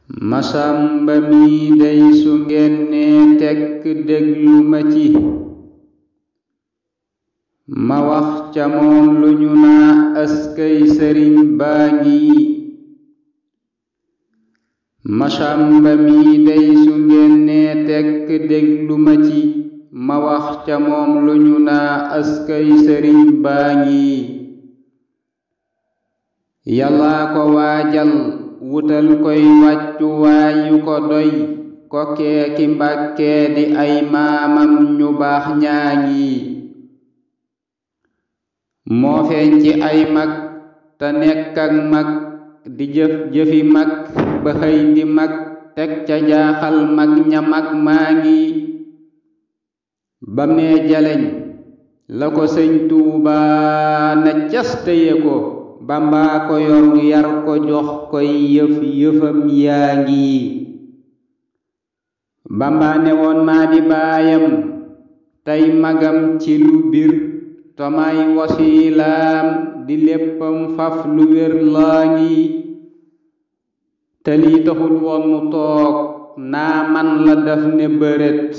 Masamba mi day su ngeen nee tekk déglu ma ci ma wax ca moom lu ñu naa askay sëriñ baa ngi. Masamba mi day su ngeen nee tekk déglu ma ci ma wax ca moom lu ñu naa askay sëriñ baa ngi. Yàllaa ko waajal wutal koy wàccuwaay yu ko doy kokkee ki mbàkkee di ay maamam ñu baax ñaa ngi. moo feeñ ci ay mag te nekk ak mag di jëf-jëfi mag ba xëy di mag teg ca jaaxal mag ña mag maa ngi. bam nee jaleñ la ko sëñ Tuubaa na cas téye ko Bamba ko yor yar ko jox koy yëfam yaa ngi. Bamba ne woon maa di baayam tey magam ci lu bir tomay wasilaam di léppam faf lu wér laa ngi. te lii taxul woon mu toog naa man la daf ne bërét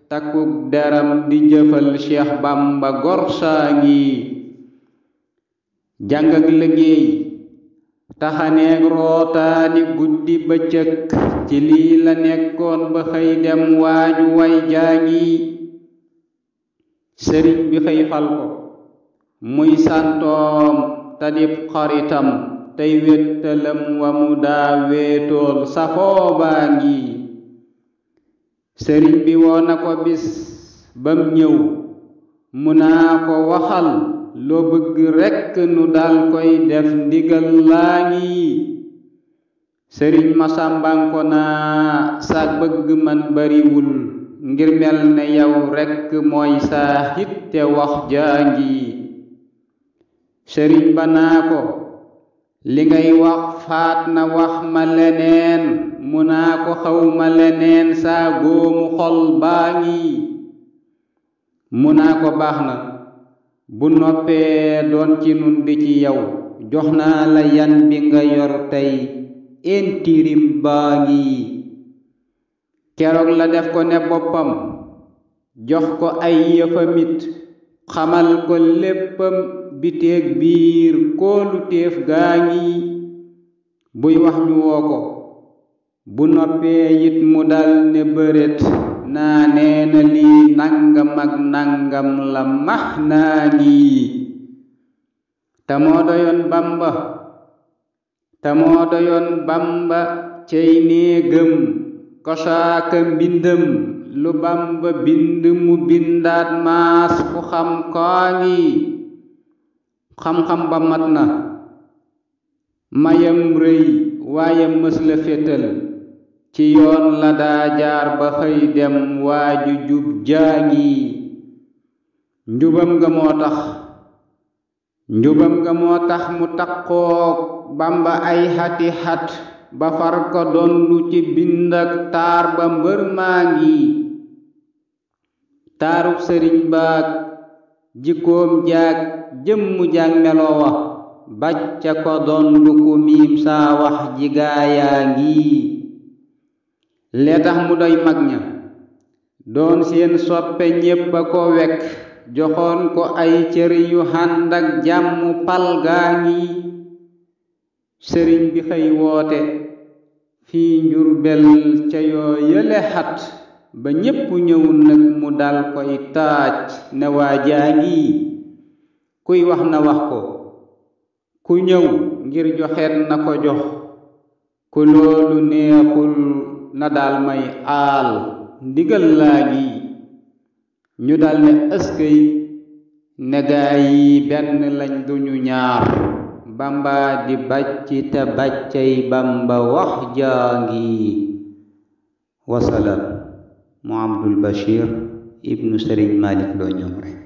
takkuk deram di jëfal Cheikh Bamba gor saa ngi. jàng ak liggéey taxaneeg rootaani guddi bëccëg ci lii la nekkoon ba xëy dem waaju way jaangi. sëriñ bi xëy fal ko muy santoom tadib xaritam tey wéttalam wa mu daa wéetool safoo baa ngi. sëriñ bi woo na ko bis bam ñëw mu naa ko waxal loo bëgg rekk nu dal koy def ndigal laa ngi. sëriñ Masamba ko naa sa bëgg man bariwul ngir mel ne yow rekk mooy saa hitte wax jaa ngi. sëriñ ba naa ko li ngay wax faat na wax ma leneen mu naa ko xaw ma leneen saa góomu xol baa ngi. mu naa ko baax na bu noppee doon ci nun di ci yow jox naa la yan bi nga yor tey intirim baa ngi. keroog la def ko ne boppam jox ko ay yëfamit xamal ko léppam biteeg biir koolu téef gaa ngi. buy wax ñu woo ko bu noppee it mu dal ne bërét naa nee na lii nangam ak nangam la max naa ngi. te moo doyoon Bamba cey néegam kosaaka mbindam lu Bamba bind mu bindaat maas ku xam kaa ngi. xam-xam ba mat na mayam rëy waaye mës la fétal ci yoon la daa jaar ba xëy dem waaju jub jaa ngi. njubam nga moo tax mu takkook Bamba ay xati xat ba far ko dondu ci bind ak taar ba mbër maa ngi. taarub sëriñ baag jikkoom jaag jëmmu jaag meloowa bacca ko dondu ku miim saa wax ji gaayaa ngi. lee tax mu doy mag ña doon seen soppe ñépp a ko wekk joxoon ko ay cër yu ànd ak jàmm pal gaa ngi. sëriñ bi xëy woote fii Njurbel ca yoo yële xat ba ñépp ñëw nag mu dal koy taaj ne waa jaa ngi. kuy wax na wax ko ku ñëw ngir joxeet na ko jox ku loolu neexul na dal may aal ndigal laa ngi. ñu dal ne ëskëy ne gaa yi benn lañ duñu ñaar Bamba di bàcc te bàccay Bamba wax jaa ngi. wasalaam Muhammadul Bachir ibnu Sëriñ Malick Lo ñoom rek.